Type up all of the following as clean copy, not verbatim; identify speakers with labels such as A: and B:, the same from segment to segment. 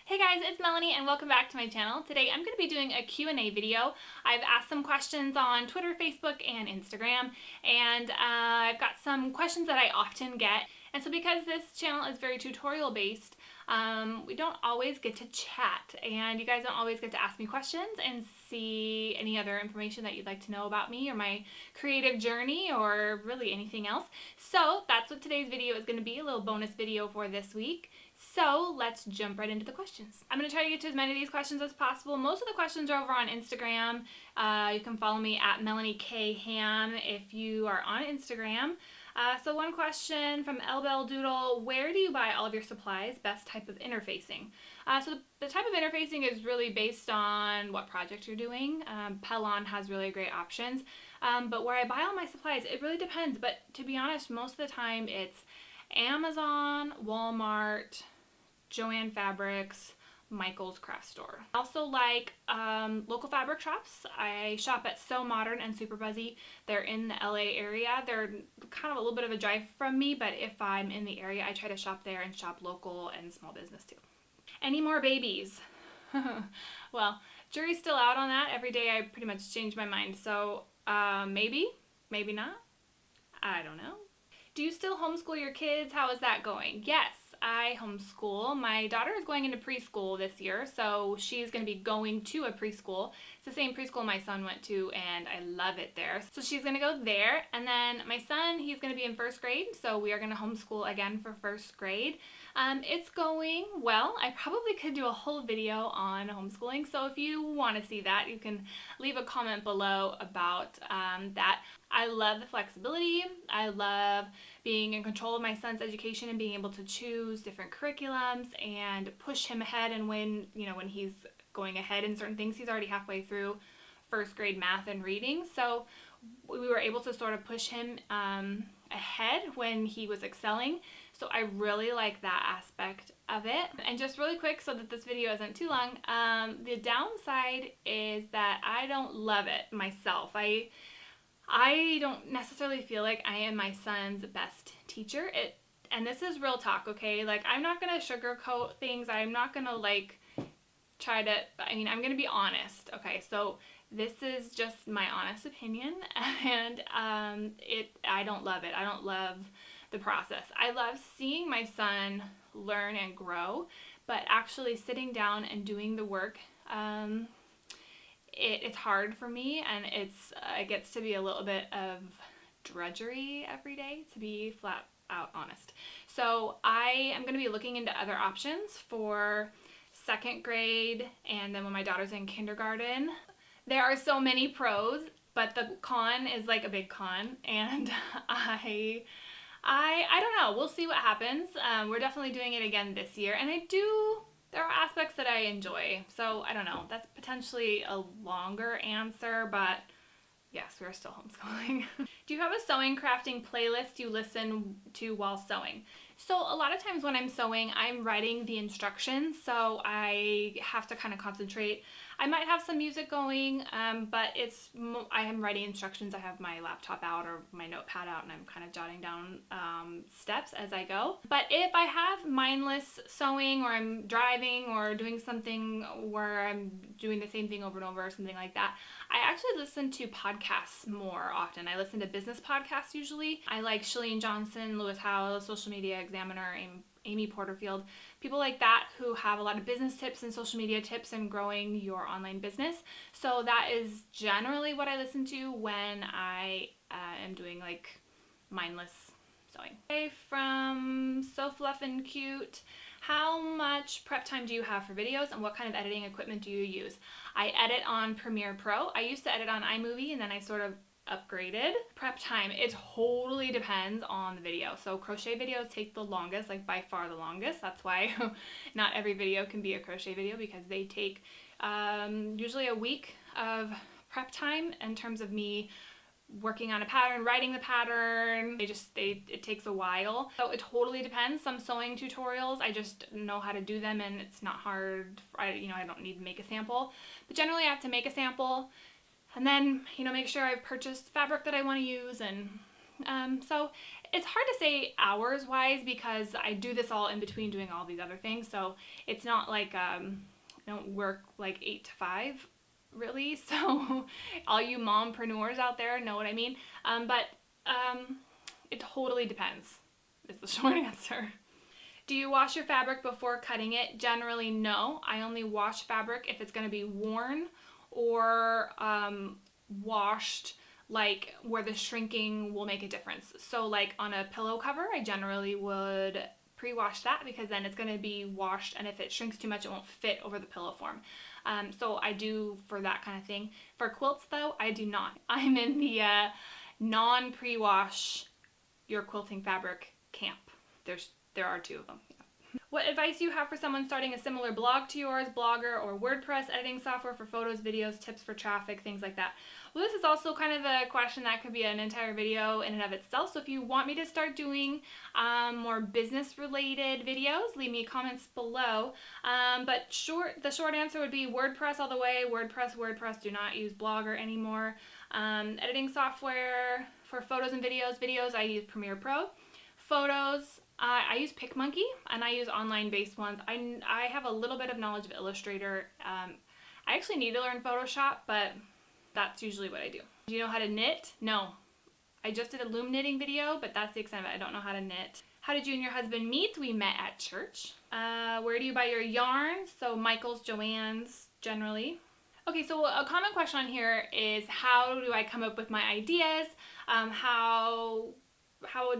A: Hey guys, it's Melanie and welcome back to my channel. Today I'm going to be doing a Q&A video. I've asked some questions on Twitter, Facebook, and Instagram, and I've got some questions that I often get. And so because this channel is very tutorial based, we don't always get to chat, and you guys don't always get to ask me questions and see any other information that you'd like to know about me or my creative journey or really anything else. So that's what today's video is going to be, a little bonus video for this week. So let's jump right into the questions. I'm going to try to get to as many of these questions as possible. Most of the questions are over on Instagram. You can follow me at Melanie K. Ham if you are on Instagram. So one question from Elbel Doodle: where do you buy all of your supplies? Best type of interfacing. So the type of interfacing is really based on what project you're doing. Pellon has really great options. But where I buy all my supplies, it really depends. But to be honest, most of the time it's Amazon, Walmart, Joann Fabrics, Michael's Craft Store. I also like local fabric shops. I shop at So Modern and Super Buzzy. They're in the LA area. They're kind of a little bit of a drive from me, but if I'm in the area, I try to shop there and shop local and small business too. Any more babies? Well, jury's still out on that. Every day I pretty much change my mind. So maybe, maybe not. I don't know. Do you still homeschool your kids? How is that going? Yes, I homeschool. My daughter is going into preschool this year, so she's going to be going to a preschool. It's the same preschool my son went to, and I love it there. So she's going to go there. And then my son, he's going to be in first grade, so we are going to homeschool again for first grade. It's going well. I probably could do a whole video on homeschooling, so if you want to see that, you can leave a comment below about that. I love the flexibility. I love being in control of my son's education and being able to choose different curriculums and push him ahead. And when he's going ahead in certain things, he's already halfway through first grade math and reading. So we were able to sort of push him ahead when he was excelling. So I really like that aspect of it. And just really quick so that this video isn't too long, the downside is that I don't love it myself. I don't necessarily feel like I am my son's best teacher. And this is real talk, okay? Like, I'm not gonna sugarcoat things. I'm not gonna I'm gonna be honest, okay? So this is just my honest opinion, and I don't love it. I don't love the process. I love seeing my son learn and grow, but actually sitting down and doing the work, it's hard for me, and it gets to be a little bit of drudgery every day, to be flat out honest. So I am going to be looking into other options for second grade, and then when my daughter's in kindergarten. There are so many pros, but the con is like a big con, and I don't know. We'll see what happens. We're definitely doing it again this year, and there are aspects that I enjoy. So I don't know. That's potentially a longer answer, but yes, we're still homeschooling. Do you have a sewing crafting playlist you listen to while sewing? So a lot of times when I'm sewing, I'm writing the instructions, so I have to kind of concentrate. I might have some music going, but I am writing instructions. I have my laptop out or my notepad out, and I'm kind of jotting down steps as I go. But if I have mindless sewing, or I'm driving or doing something where I'm doing the same thing over and over or something like that, I actually listen to podcasts more often. I listen to business podcasts usually. I like Chalene Johnson, Lewis Howes, Social Media Examiner, Amy Porterfield, people like that who have a lot of business tips and social media tips and growing your online business. So that is generally what I listen to when I am doing like mindless sewing. Okay, from So Fluffin' Cute: how much prep time do you have for videos, and what kind of editing equipment do you use? I edit on Premiere Pro. I used to edit on iMovie, and then I sort of upgraded. Prep time, it totally depends on the video. So crochet videos take the longest, like by far the longest. That's why not every video can be a crochet video, because they take usually a week of prep time in terms of me working on a pattern, writing the pattern. It takes a while. So it totally depends. Some sewing tutorials, I just know how to do them, and it's not hard. I don't need to make a sample, but generally I have to make a sample, and then make sure I've purchased fabric that I want to use, and so It's hard to say hours wise because I do this all in between doing all these other things. So it's not like I don't work like 8 to 5 really. So all you mompreneurs out there know what I mean. But it totally depends is the short answer. Do you wash your fabric before cutting it? Generally, no. I only wash fabric if it's going to be worn or washed like where the shrinking will make a difference. So like on a pillow cover, I generally would pre-wash that because then it's going to be washed, and if it shrinks too much, it won't fit over the pillow form. So I do for that kind of thing. For quilts though, I do not. I'm in the non-pre-wash your quilting fabric camp. There are two of them. Yeah. What advice do you have for someone starting a similar blog to yours, Blogger or WordPress, editing software for photos, videos, tips for traffic, things like that? Well, this is also kind of a question that could be an entire video in and of itself. So if you want me to start doing more business related videos, leave me comments below. But the short answer would be WordPress all the way. WordPress, do not use Blogger anymore. Editing software for photos and videos, I use Premiere Pro. Photos, I use PicMonkey, and I use online-based ones. I have a little bit of knowledge of Illustrator. I actually need to learn Photoshop, but that's usually what I do. Do you know how to knit? No. I just did a loom knitting video, but that's the extent of it. I don't know how to knit. How did you and your husband meet? We met at church. Where do you buy your yarns? So Michael's, Joann's, generally. Okay, so a common question on here is how do I come up with my ideas? How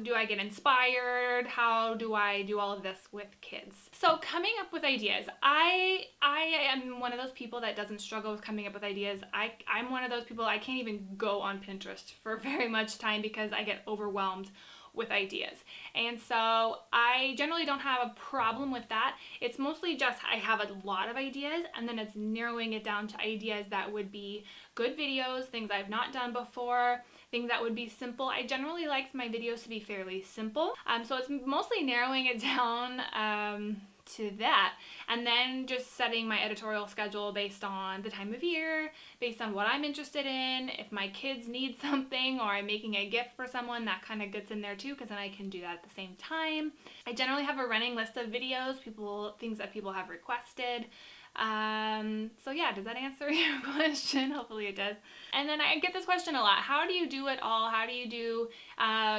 A: do I get inspired? How do I do all of this with kids? So coming up with ideas, I am one of those people that doesn't struggle with coming up with ideas. I'm one of those people, I can't even go on Pinterest for very much time because I get overwhelmed with ideas. And so I generally don't have a problem with that. It's mostly just I have a lot of ideas, and then it's narrowing it down to ideas that would be good videos, things I've not done before, things that would be simple. I generally like my videos to be fairly simple. So it's mostly narrowing it down to that, and then just setting my editorial schedule based on the time of year, based on what I'm interested in. If my kids need something or I'm making a gift for someone, that kind of gets in there too, because then I can do that at the same time. I generally have a running list of videos, things that people have requested. So yeah, does that answer your question? Hopefully it does. And then I get this question a lot. How do you do it all? How do you do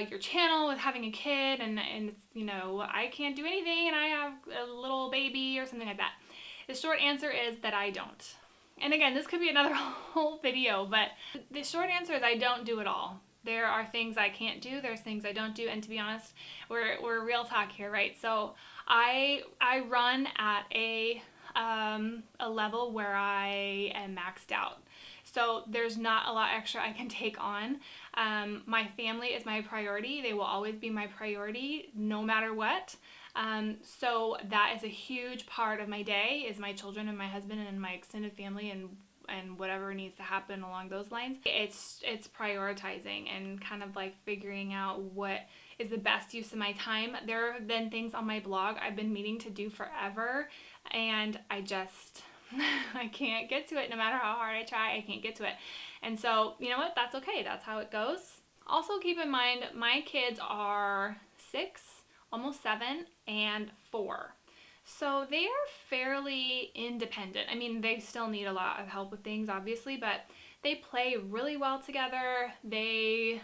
A: your channel with having a kid and you know, I can't do anything and I have a little baby or something like that? The short answer is that I don't. And again, this could be another whole video, but the short answer is I don't do it all. There are things I can't do, there's things I don't do, and to be honest, we're real talk here, right? So I run at a level where I am maxed out. So there's not a lot extra I can take on. My family is my priority. They will always be my priority no matter what. So that is a huge part of my day, is my children and my husband and my extended family and whatever needs to happen along those lines. It's prioritizing and kind of like figuring out what is the best use of my time. There have been things on my blog I've been meaning to do forever, and I just I can't get to it. No matter how hard I try, I can't get to it. And so, you know what? That's okay. That's how it goes. Also keep in mind, my kids are 6, almost 7, and 4. So they are fairly independent. I mean, they still need a lot of help with things, obviously, but they play really well together. They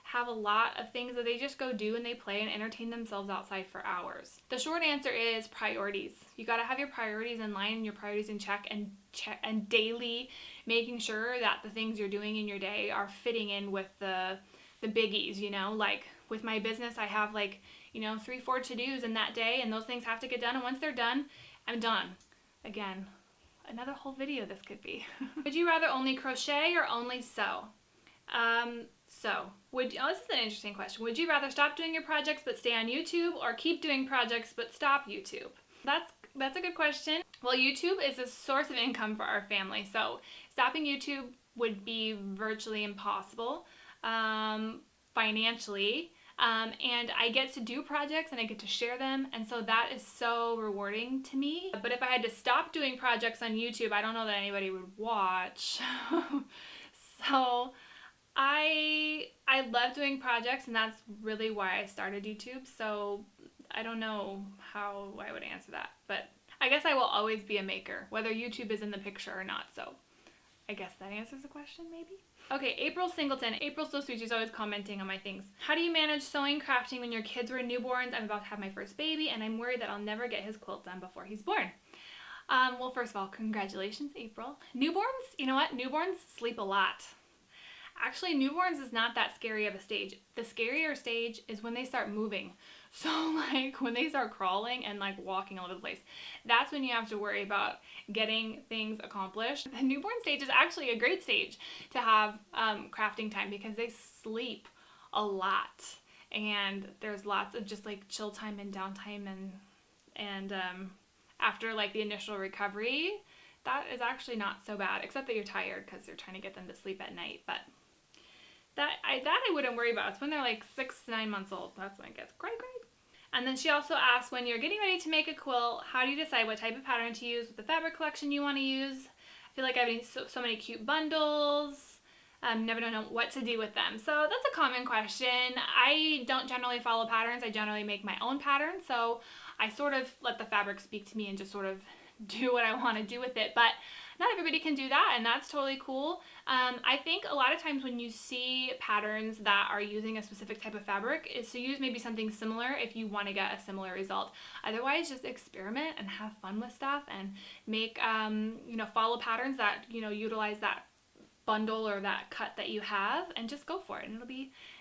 A: have a lot of things that they just go do, and they play and entertain themselves outside for hours. The short answer is priorities. You got to have your priorities in line and your priorities in check, and daily making sure that the things you're doing in your day are fitting in with the biggies, you know, like with my business, I have like, you know, 3-4 to-dos in that day, and those things have to get done, and once they're done, I'm done. Again, another whole video this could be. Would you rather only crochet or only sew? This is an interesting question. Would you rather stop doing your projects but stay on YouTube, or keep doing projects but stop YouTube? That's a good question. Well, YouTube is a source of income for our family, so stopping YouTube would be virtually impossible financially. And I get to do projects and I get to share them, and so that is so rewarding to me. But if I had to stop doing projects on YouTube, I don't know that anybody would watch. So I love doing projects, and that's really why I started YouTube. So I don't know how I would answer that, but I guess I will always be a maker, whether YouTube is in the picture or not. So I guess that answers the question, maybe? Okay, April Singleton. April's so sweet. She's always commenting on my things. How do you manage sewing, crafting when your kids were newborns? I'm about to have my first baby, and I'm worried that I'll never get his quilt done before he's born. Well, first of all, congratulations, April. Newborns, you know what? Newborns sleep a lot. Actually, newborns is not that scary of a stage. The scarier stage is when they start moving. So like when they start crawling and like walking all over the place, that's when you have to worry about getting things accomplished. The newborn stage is actually a great stage to have crafting time because they sleep a lot, and there's lots of just like chill time and downtime, and after like the initial recovery, that is actually not so bad, except that you're tired because you're trying to get them to sleep at night. But that I wouldn't worry about. It's when they're like 6 to 9 months old. That's when it gets great. And then she also asked, when you're getting ready to make a quilt, how do you decide what type of pattern to use, what the fabric collection you want to use? I feel like I have so many cute bundles. Never know what to do with them. So that's a common question. I don't generally follow patterns. I generally make my own patterns. So I sort of let the fabric speak to me and just sort of do what I want to do with it. But not everybody can do that, and that's totally cool. I think a lot of times when you see patterns that are using a specific type of fabric is to use maybe something similar if you want to get a similar result. Otherwise, just experiment and have fun with stuff and make, follow patterns that, utilize that bundle or that cut that you have, and just go for it, and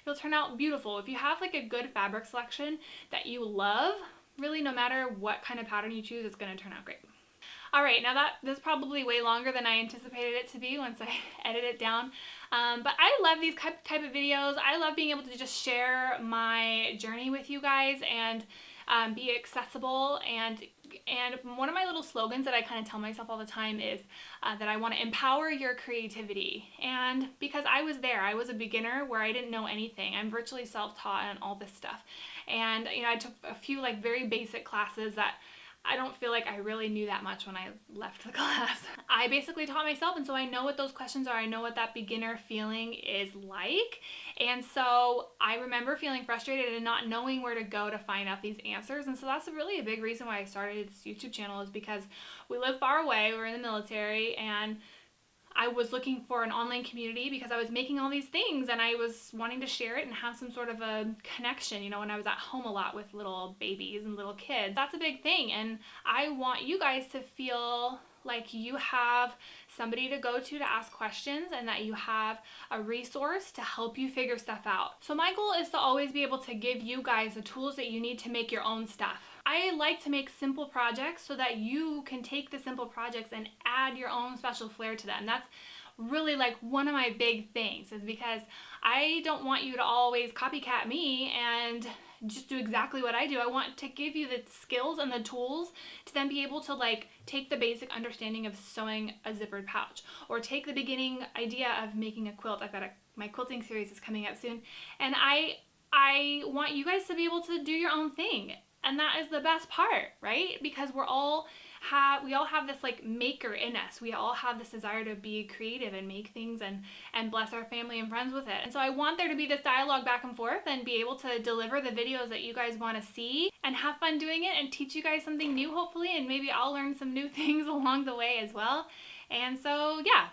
A: it'll turn out beautiful. If you have like a good fabric selection that you love, really no matter what kind of pattern you choose, it's going to turn out great. All right, now this is probably way longer than I anticipated it to be once I edit it down. But I love these type of videos. I love being able to just share my journey with you guys and be accessible. And one of my little slogans that I kind of tell myself all the time is that I want to empower your creativity. And because I was there, I was a beginner where I didn't know anything. I'm virtually self-taught on all this stuff. And I took a few like very basic classes that I don't feel like I really knew that much when I left the class. I basically taught myself, and so I know what those questions are. I know what that beginner feeling is like. And so I remember feeling frustrated and not knowing where to go to find out these answers. And so that's really a big reason why I started this YouTube channel, is because we live far away, we're in the military, and I was looking for an online community because I was making all these things and I was wanting to share it and have some sort of a connection, when I was at home a lot with little babies and little kids. That's a big thing, and I want you guys to feel like you have somebody to go to ask questions, and that you have a resource to help you figure stuff out. So my goal is to always be able to give you guys the tools that you need to make your own stuff. I like to make simple projects so that you can take the simple projects and add your own special flair to them. That's really like one of my big things, is because I don't want you to always copycat me and just do exactly what I do. I want to give you the skills and the tools to then be able to like take the basic understanding of sewing a zippered pouch, or take the beginning idea of making a quilt. My quilting series is coming up soon, and I want you guys to be able to do your own thing. And that is the best part, right? Because we all have this like maker in us. We all have this desire to be creative and make things and bless our family and friends with it. And so I want there to be this dialogue back and forth, and be able to deliver the videos that you guys want to see and have fun doing it, and teach you guys something new, hopefully, and maybe I'll learn some new things along the way as well. And so, yeah.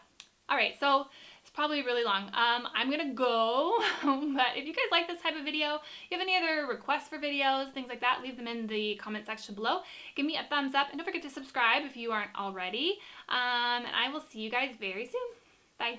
A: All right, so it's probably really long. I'm gonna go, but if you guys like this type of video, you have any other requests for videos, things like that, leave them in the comment section below. Give me a thumbs up, and don't forget to subscribe if you aren't already. And I will see you guys very soon. Bye.